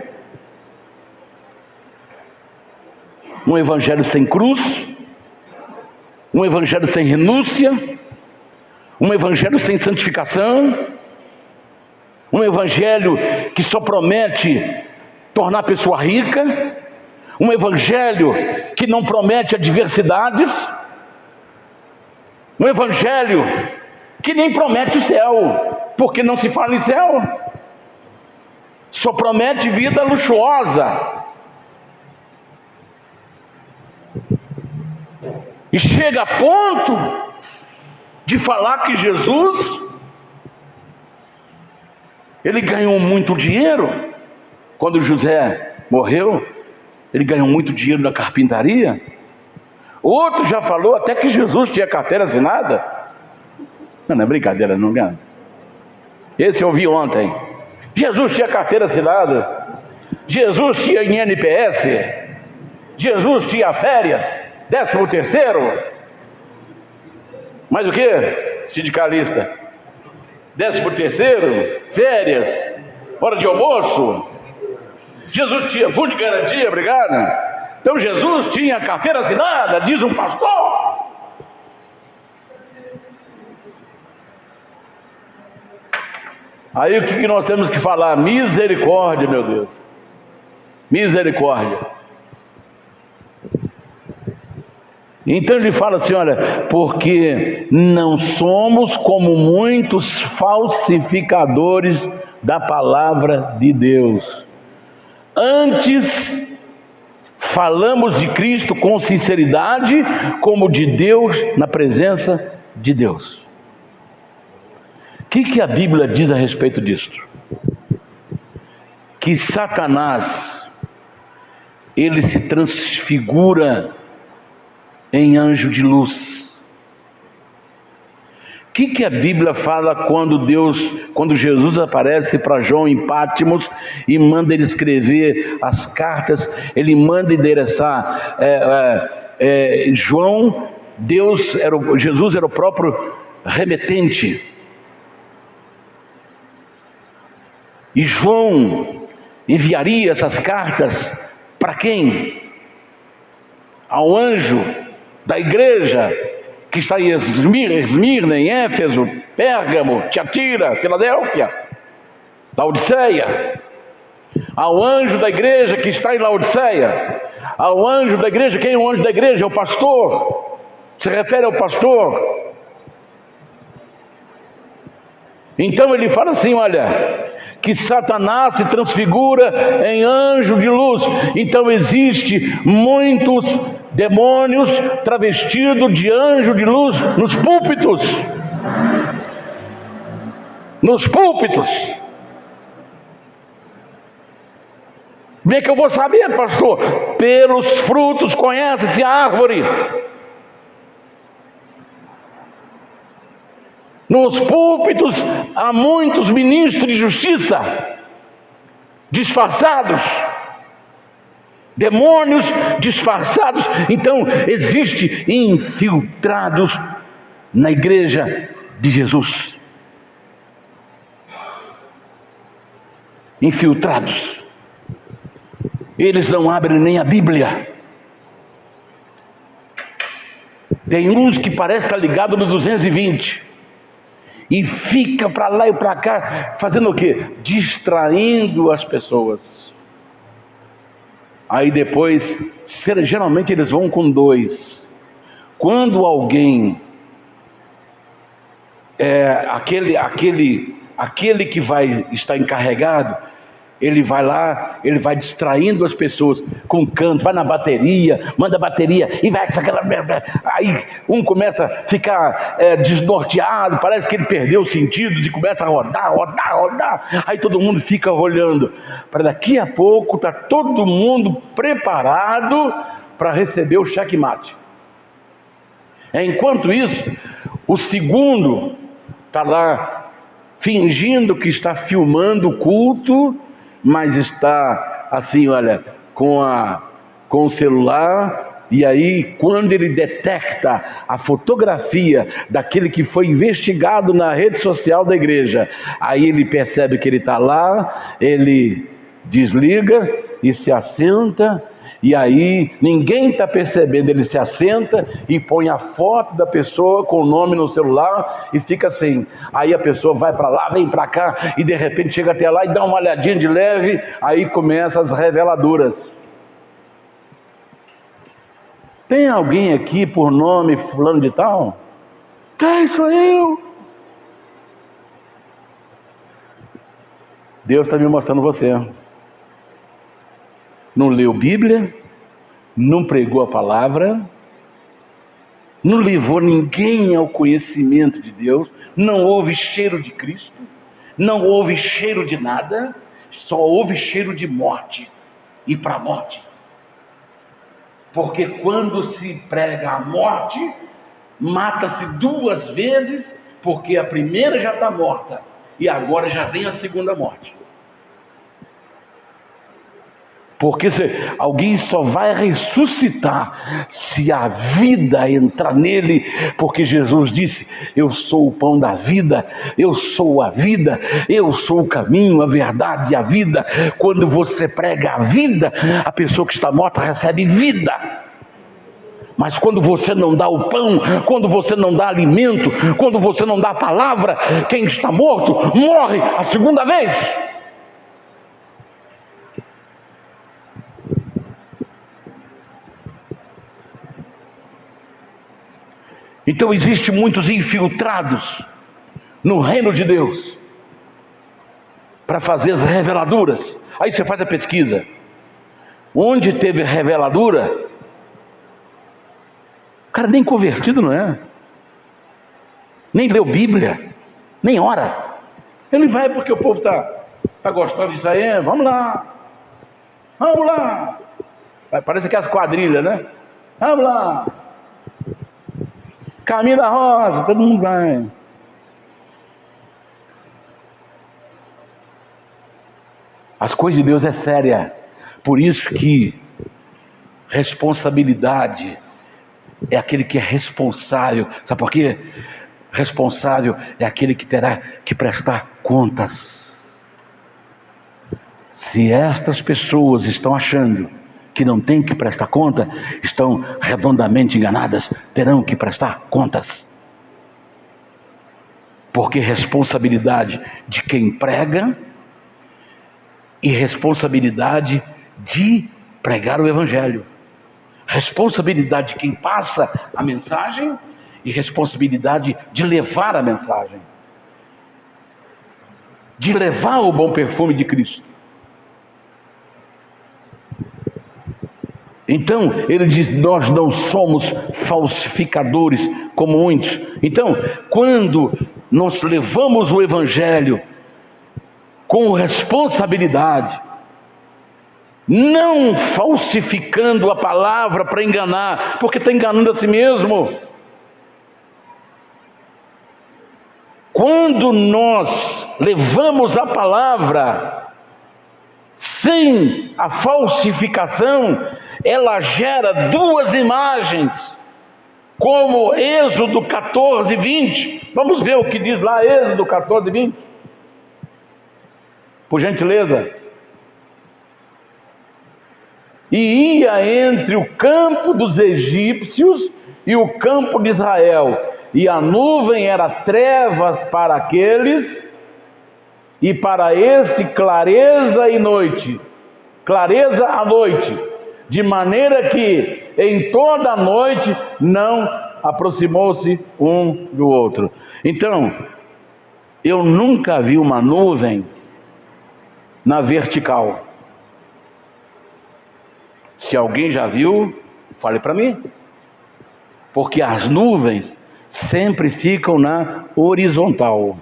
Um evangelho sem cruz, um evangelho sem renúncia, um evangelho sem santificação, um evangelho que só promete tornar a pessoa rica, um evangelho que não promete adversidades, um evangelho que nem promete o céu, porque não se fala em céu, só promete vida luxuosa. E chega a ponto de falar que Jesus, ele ganhou muito dinheiro. Quando José morreu, ele ganhou muito dinheiro na carpintaria. Outro já falou até que Jesus tinha carteira assinada. Não é brincadeira, não é? Esse eu vi ontem. Jesus tinha carteira assinada, Jesus tinha INPS, Jesus tinha férias, 13º. Mais o que? Sindicalista. 13º, férias, hora de almoço. Jesus tinha fundo de garantia, obrigado. Então Jesus tinha carteira assinada, diz um pastor. Aí o que nós temos que falar? Misericórdia, meu Deus. Misericórdia. Então ele fala assim: olha, porque não somos como muitos falsificadores da palavra de Deus. Antes, falamos de Cristo com sinceridade, como de Deus, na presença de Deus. O que a Bíblia diz a respeito disso? Que Satanás, ele se transfigura em anjo de luz. O que a Bíblia fala quando Jesus aparece para João em Pátimos e manda ele escrever as cartas, ele manda endereçar João, Jesus era o próprio remetente. E João enviaria essas cartas para quem? Ao anjo da igreja que está em Esmirna, em Éfeso, Pérgamo, Tiatira, Filadélfia, Laodiceia. Ao anjo da igreja que está em Laodiceia. Ao anjo da igreja, quem é o anjo da igreja? É o pastor. Se refere ao pastor. Então ele fala assim: olha, que Satanás se transfigura em anjo de luz. Então existe muitos demônios travestidos de anjo de luz nos púlpitos. Nos púlpitos. Como é que eu vou saber, pastor? Pelos frutos conhece-se a árvore. Nos púlpitos há muitos ministros de justiça disfarçados, demônios disfarçados. Então existe infiltrados na igreja de Jesus. Infiltrados. Eles não abrem nem a Bíblia. Tem uns que parece estar ligado no 220 e fica para lá e para cá fazendo o quê? Distraindo as pessoas. Aí depois, geralmente eles vão com dois. Quando alguém aquele que vai estar encarregado, ele vai lá, ele vai distraindo as pessoas com canto, vai na bateria, manda a bateria e vai aquela. Aí um começa a ficar desnorteado, parece que ele perdeu os sentidos e começa a rodar. Aí todo mundo fica olhando. Para daqui a pouco está todo mundo preparado para receber o checkmate. Enquanto isso, o segundo está lá fingindo que está filmando o culto, mas está assim, olha, com o celular. E aí, quando ele detecta a fotografia daquele que foi investigado na rede social da igreja, aí ele percebe que ele está lá, ele desliga e se assenta. E aí ninguém está percebendo, ele se assenta e põe a foto da pessoa com o nome no celular e fica assim. Aí a pessoa vai para lá, vem para cá e de repente chega até lá e dá uma olhadinha de leve. Aí começam as reveladuras. Tem alguém aqui por nome fulano de tal? Tem, sou eu. Deus está me mostrando você. Não leu Bíblia, não pregou a palavra, não levou ninguém ao conhecimento de Deus, não houve cheiro de Cristo, não houve cheiro de nada, só houve cheiro de morte e para a morte. Porque quando se prega a morte, mata-se duas vezes, porque a primeira já está morta e agora já vem a segunda morte. Porque alguém só vai ressuscitar se a vida entrar nele, porque Jesus disse: eu sou o pão da vida, eu sou a vida, eu sou o caminho, a verdade e a vida. Quando você prega a vida, a pessoa que está morta recebe vida. Mas quando você não dá o pão, quando você não dá alimento, quando você não dá a palavra, quem está morto morre a segunda vez. Então existem muitos infiltrados no reino de Deus para fazer as reveladuras. Aí você faz a pesquisa. Onde teve reveladura, o cara nem convertido não é, nem leu Bíblia, nem ora. Ele vai porque o povo está gostando disso aí. Vamos lá. Parece aquelas quadrilhas, né? Vamos lá. Caminho da rosa, todo mundo vai. As coisas de Deus é séria. Por isso que responsabilidade é aquele que é responsável. Sabe por quê? Responsável é aquele que terá que prestar contas. Se estas pessoas estão achando que não tem que prestar conta, estão redondamente enganadas, terão que prestar contas. Porque responsabilidade de quem prega e responsabilidade de pregar o Evangelho. Responsabilidade de quem passa a mensagem e responsabilidade de levar a mensagem. De levar o bom perfume de Cristo. Então, ele diz, nós não somos falsificadores como muitos. Então, quando nós levamos o Evangelho com responsabilidade, não falsificando a palavra para enganar, porque está enganando a si mesmo. Quando nós levamos a palavra sem a falsificação, ela gera duas imagens. como Êxodo 14, 20. Vamos ver o que diz lá, Êxodo 14, 20. Por gentileza. E ia entre o campo dos egípcios e o campo de Israel, e a nuvem era trevas para aqueles, e para este clareza e noite, clareza à noite, de maneira que em toda a noite não aproximou-se um do outro. Então, eu nunca vi uma nuvem na vertical. Se alguém já viu, fale para mim. Porque as nuvens sempre ficam na horizontal.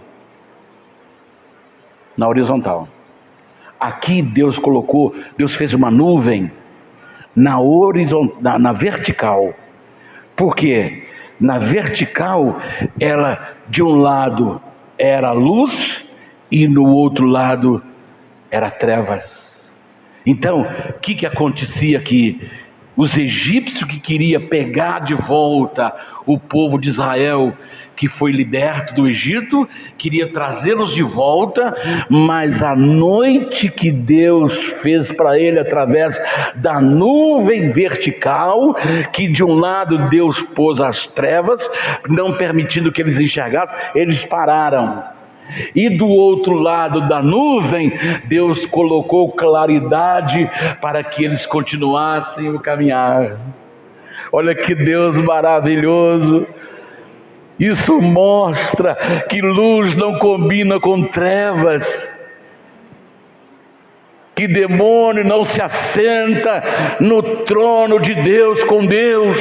Na horizontal. Aqui Deus colocou, Deus fez uma nuvem na vertical. Por quê? Na vertical, ela de um lado era luz e no outro lado era trevas. Então, o que acontecia aqui? Os egípcios que queriam pegar de volta o povo de Israel, que foi liberto do Egito, queria trazê-los de volta, mas a noite que Deus fez para ele através da nuvem vertical, que de um lado Deus pôs as trevas, não permitindo que eles enxergassem, eles pararam. E do outro lado da nuvem, Deus colocou claridade para que eles continuassem o caminhar. Olha que Deus maravilhoso! Isso mostra que luz não combina com trevas, que demônio não se assenta no trono de Deus com Deus.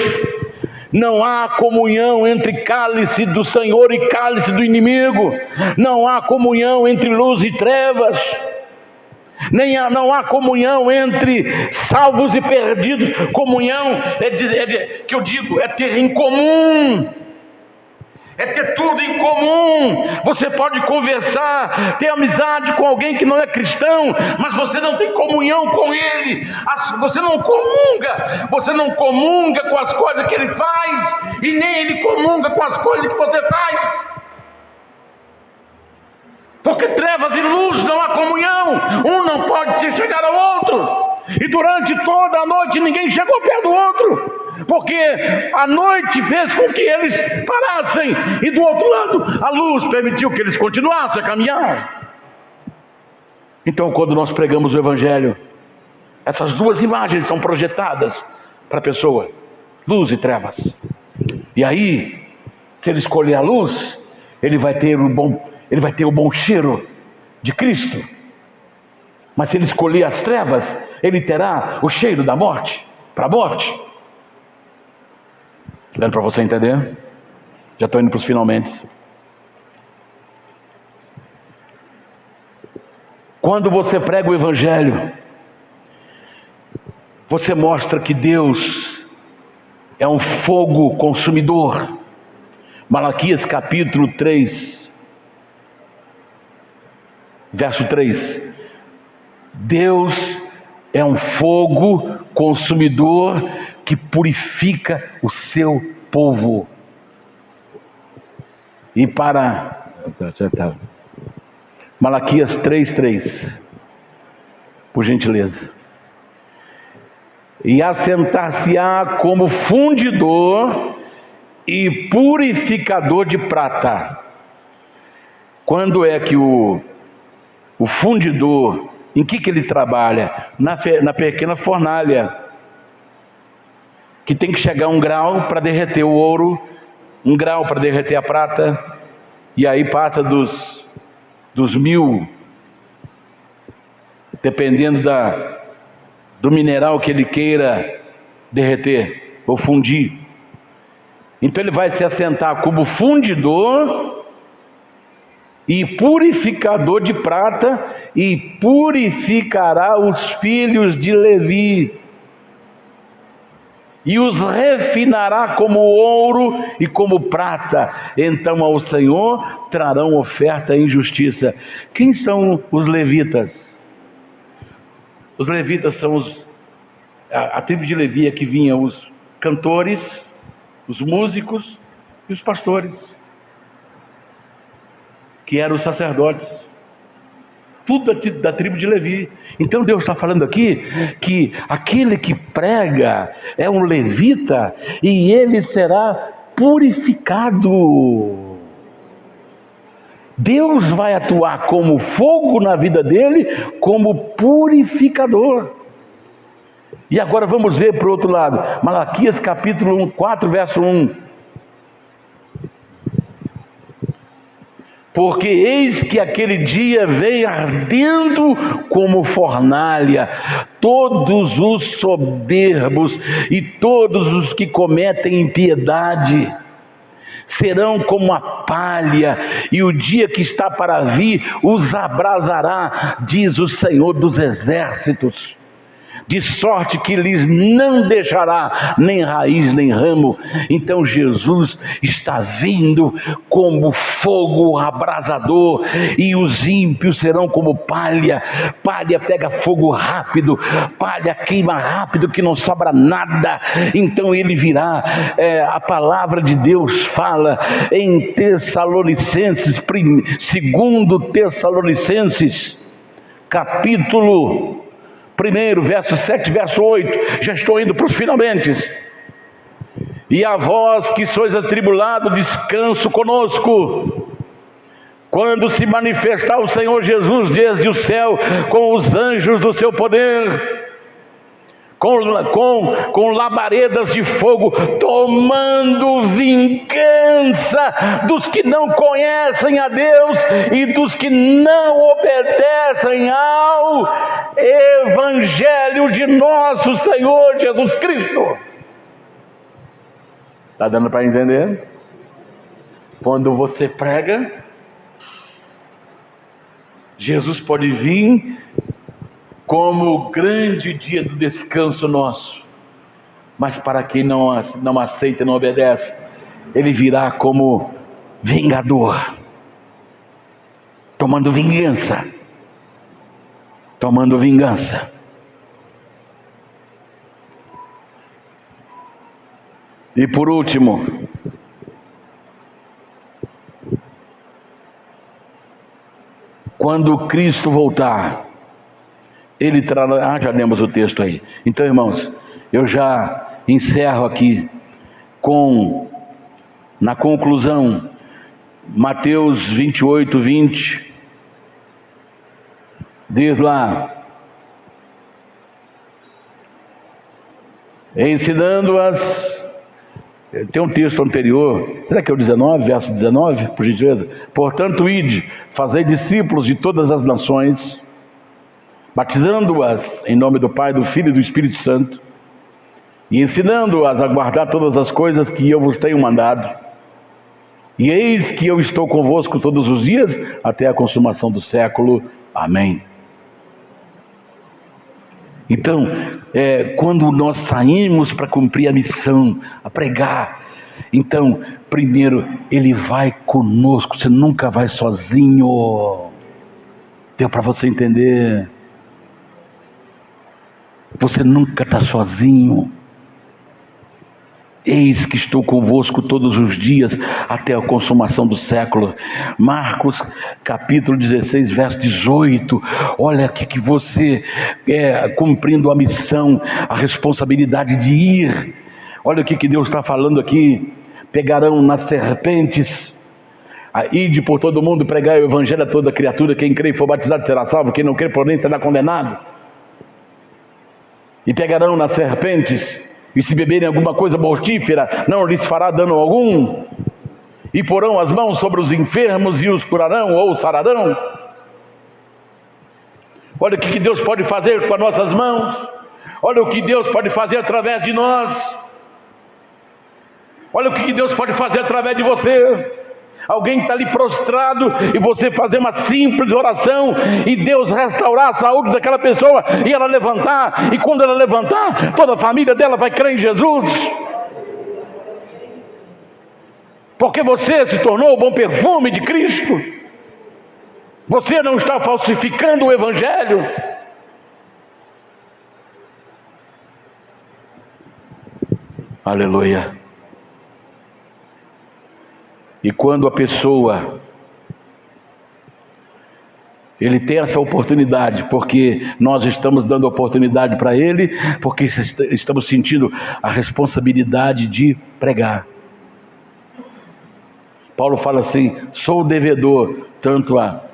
Não há comunhão entre cálice do Senhor e cálice do inimigo. Não há comunhão entre luz e trevas. Não há comunhão entre salvos e perdidos. Comunhão que eu digo, é ter em comum. É ter tudo em comum. Você pode conversar, ter amizade com alguém que não é cristão, mas você não tem comunhão com ele. Você não comunga com as coisas que ele faz, e nem ele comunga com as coisas que você faz. Porque trevas e luz não há comunhão. Um não pode se chegar ao outro. E durante toda a noite ninguém chegou perto do outro, porque a noite fez com que eles parassem, e do outro lado a luz permitiu que eles continuassem a caminhar. Então, quando nós pregamos o Evangelho, essas duas imagens são projetadas para a pessoa, luz e trevas. E aí, se ele escolher a luz, ele vai ter o bom cheiro de Cristo. Mas se ele escolher as trevas, ele terá o cheiro da morte, para a morte. Dando para você entender? Já estou indo para os finalmente. Quando você prega o Evangelho, você mostra que Deus é um fogo consumidor. Malaquias capítulo 3, verso 3. Deus é um fogo consumidor que purifica o seu povo. E para Malaquias 3:3, por gentileza. E assentar-se-á como fundidor e purificador de prata. Quando é que o fundidor, em que ele trabalha? Na pequena fornalha, que tem que chegar a um grau para derreter o ouro, um grau para derreter a prata, e aí passa dos 1000, dependendo do mineral que ele queira derreter ou fundir. Então ele vai se assentar como fundidor e purificador de prata, e purificará os filhos de Levi, e os refinará como ouro e como prata. Então ao Senhor trarão oferta em justiça. Quem são os levitas? Os levitas são a tribo de Levi, que vinham os cantores, os músicos e os pastores, que eram os sacerdotes, tudo da tribo de Levi. Então Deus está falando aqui que aquele que prega é um levita e ele será purificado. Deus vai atuar como fogo na vida dele, como purificador. E agora vamos ver para o outro lado, Malaquias capítulo 4, verso 1. Porque eis que aquele dia vem ardendo como fornalha, todos os soberbos e todos os que cometem impiedade serão como a palha, e o dia que está para vir os abrasará, diz o Senhor dos Exércitos. De sorte que lhes não deixará nem raiz nem ramo. Então Jesus está vindo como fogo abrasador, e os ímpios serão como palha. Palha pega fogo rápido, palha queima rápido que não sobra nada. Então ele virá. A palavra de Deus fala em Tessalonicenses, segundo Tessalonicenses, capítulo 1, verso 7, verso 8, já estou indo para os finalmente. E a vós que sois atribulados, descanso conosco, quando se manifestar o Senhor Jesus desde o céu, com os anjos do seu poder, com labaredas de fogo, tomando vingança dos que não conhecem a Deus e dos que não obedecem ao Evangelho de nosso Senhor Jesus Cristo. Está dando para entender? Quando você prega, Jesus pode vir como o grande dia do descanso nosso, mas para quem não aceita e não obedece, ele virá como vingador, tomando vingança. E por último, quando Cristo voltar, ele trará, já lemos o texto aí. Então, irmãos, eu já encerro aqui na conclusão, Mateus 28, 20, diz lá: ensinando-as. Tem um texto anterior, será que é o 19, verso 19, por gentileza? Portanto, ide, fazei discípulos de todas as nações, batizando-as em nome do Pai, do Filho e do Espírito Santo, e ensinando-as a guardar todas as coisas que eu vos tenho mandado. E eis que eu estou convosco todos os dias, até a consumação do século. Amém. Então, quando nós saímos para cumprir a missão, a pregar, então, primeiro, Ele vai conosco, você nunca vai sozinho. Deu para você entender? Você nunca está sozinho. Eis que estou convosco todos os dias, até a consumação do século. Marcos capítulo 16, verso 18. Olha aqui que você, cumprindo a missão, a responsabilidade de ir. Olha o que Deus está falando aqui. Pegarão nas serpentes, ide por todo mundo, pregai o evangelho a toda criatura. Quem crê e for batizado será salvo, quem não crê, porém, será condenado. E pegarão nas serpentes, e se beberem alguma coisa mortífera, não lhes fará dano algum. E porão as mãos sobre os enfermos e os curarão ou sararão. Olha o que Deus pode fazer com as nossas mãos. Olha o que Deus pode fazer através de nós. Olha o que Deus pode fazer através de você. Alguém está ali prostrado e você fazer uma simples oração e Deus restaurar a saúde daquela pessoa e ela levantar, e quando ela levantar, toda a família dela vai crer em Jesus, porque você se tornou o bom perfume de Cristo. Você não está falsificando o Evangelho. Aleluia. E quando a pessoa, ele tem essa oportunidade, porque nós estamos dando oportunidade para ele, porque estamos sentindo a responsabilidade de pregar. Paulo fala assim: sou devedor tanto a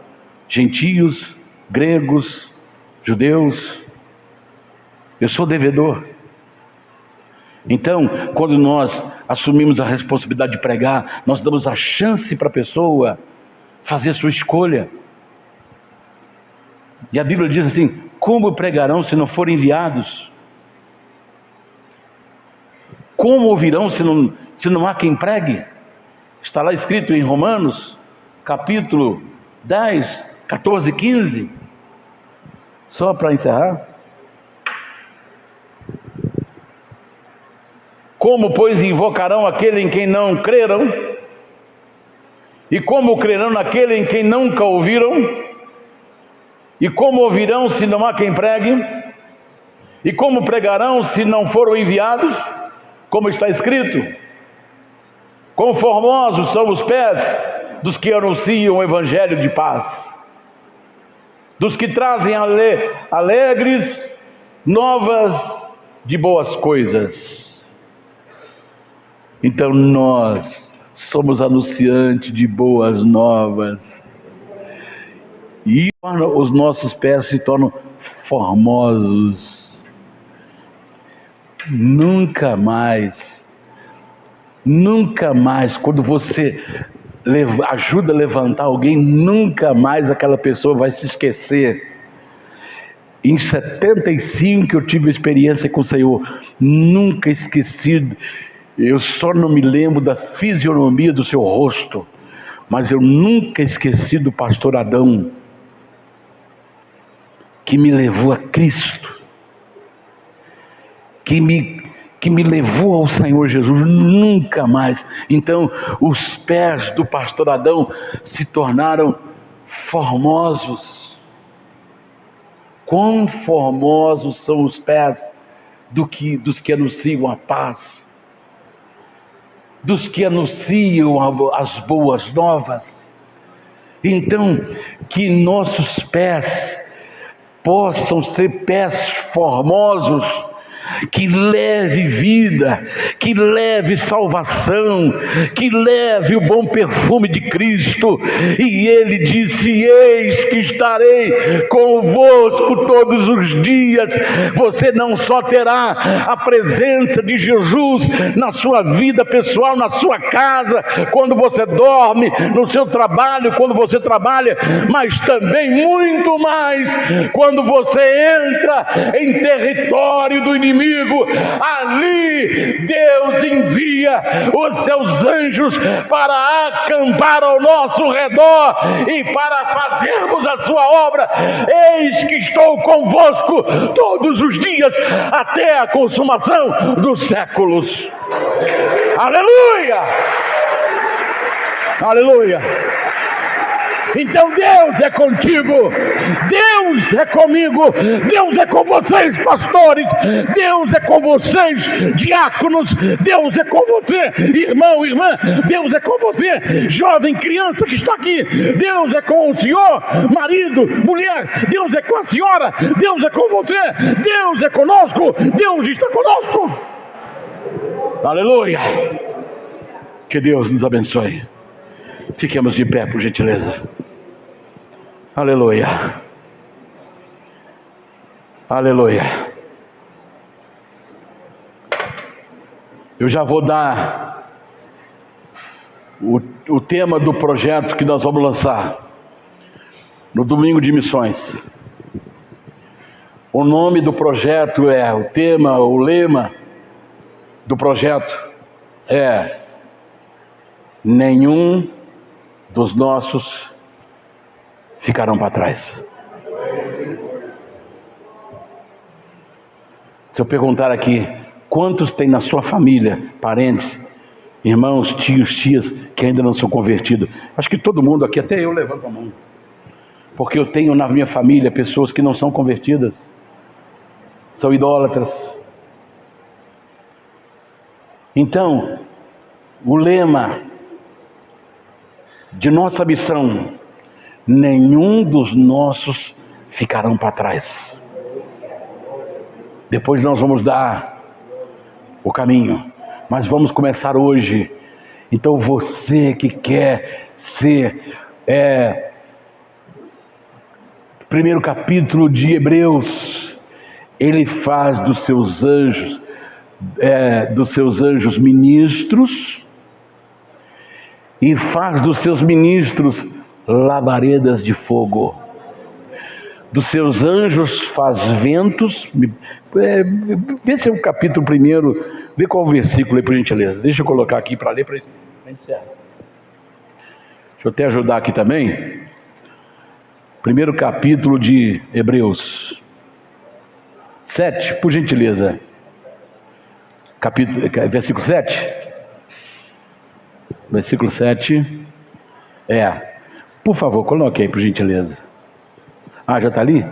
gentios, gregos, judeus, eu sou devedor. Então, quando nós assumimos a responsabilidade de pregar, nós damos a chance para a pessoa fazer a sua escolha. E a Bíblia diz assim: como pregarão se não forem enviados? Como ouvirão se não há quem pregue? Está lá escrito em Romanos, capítulo 10, 14, 15. Só para encerrar. Como, pois, invocarão aquele em quem não creram? E como crerão naquele em quem nunca ouviram? E como ouvirão se não há quem pregue? E como pregarão se não foram enviados? Como está escrito: quão formosos são os pés dos que anunciam o evangelho de paz, dos que trazem alegres novas de boas coisas. Então nós somos anunciantes de boas novas, e os nossos pés se tornam formosos. Nunca mais, quando você ajuda a levantar alguém, nunca mais aquela pessoa vai se esquecer. Em 75 eu tive experiência com o Senhor, nunca esqueci. Eu só não me lembro da fisionomia do seu rosto, mas eu nunca esqueci do pastor Adão, que me levou a Cristo, que me levou ao Senhor Jesus. Nunca mais. Então os pés do pastor Adão se tornaram formosos. Quão formosos são os pés dos que anunciam a paz, dos que anunciam as boas novas. Então, que nossos pés possam ser pés formosos, que leve vida, que leve salvação, que leve o bom perfume de Cristo. E ele disse: eis que estarei convosco todos os dias. Você não só terá a presença de Jesus na sua vida pessoal, na sua casa, quando você dorme, no seu trabalho, quando você trabalha, mas também muito mais quando você entra em território do inimigo. Ali Deus envia os seus anjos para acampar ao nosso redor e para fazermos a sua obra. Eis que estou convosco todos os dias até a consumação dos séculos. Aleluia! Aleluia! Então Deus é contigo, Deus é comigo, Deus é com vocês, pastores, Deus é com vocês, diáconos, Deus é com você, irmão, irmã, Deus é com você, jovem, criança que está aqui, Deus é com o senhor, marido, mulher, Deus é com a senhora, Deus é com você, Deus é conosco, Deus está conosco. Aleluia! Que Deus nos abençoe. Fiquemos de pé, por gentileza. Aleluia. Aleluia. Eu já vou dar o tema do projeto que nós vamos lançar no domingo de missões. O nome do projeto o lema do projeto é: nenhum dos nossos ficarão para trás. Se eu perguntar aqui, quantos tem na sua família, parentes, irmãos, tios, tias, que ainda não são convertidos? Acho que todo mundo aqui, até eu levanto a mão. Porque eu tenho na minha família pessoas que não são convertidas, são idólatras. Então, o lema de nossa missão, nenhum dos nossos ficarão para trás. Depois nós vamos dar o caminho, mas vamos começar hoje. Então você que quer ser primeiro capítulo de Hebreus, ele faz dos seus anjos ministros, e faz dos seus ministros labaredas de fogo. Dos seus anjos faz ventos. Vê se é o capítulo primeiro, vê qual o versículo aí, por gentileza. Deixa eu colocar aqui para ler, para encerrar. Deixa eu até ajudar aqui também. Primeiro capítulo de Hebreus 7, por gentileza. Versículo 7. Versículo 7. Por favor, coloque aí, por gentileza. Já está ali?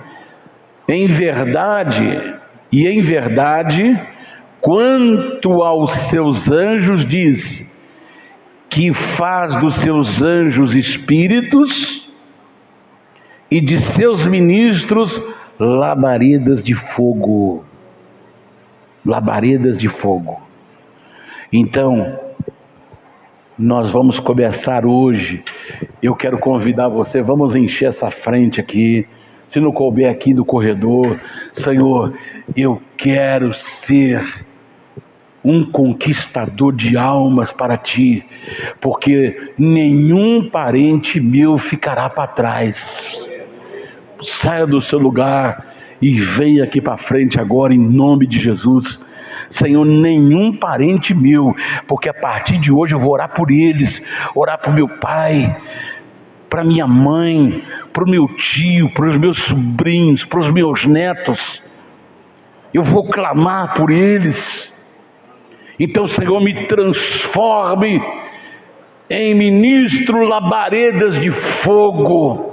Em verdade, quanto aos seus anjos diz, que faz dos seus anjos espíritos e de seus ministros labaredas de fogo. Labaredas de fogo. Então, nós vamos começar hoje. Eu quero convidar você, vamos encher essa frente aqui. Se não couber aqui no corredor, Senhor, eu quero ser um conquistador de almas para Ti, porque nenhum parente meu ficará para trás. Saia do seu lugar e venha aqui para frente agora, em nome de Jesus. Senhor, nenhum parente meu, porque a partir de hoje eu vou orar por eles, orar para o meu pai, para minha mãe, para o meu tio, para os meus sobrinhos, para os meus netos. Eu vou clamar por eles. Então, Senhor, me transforme em ministro labaredas de fogo.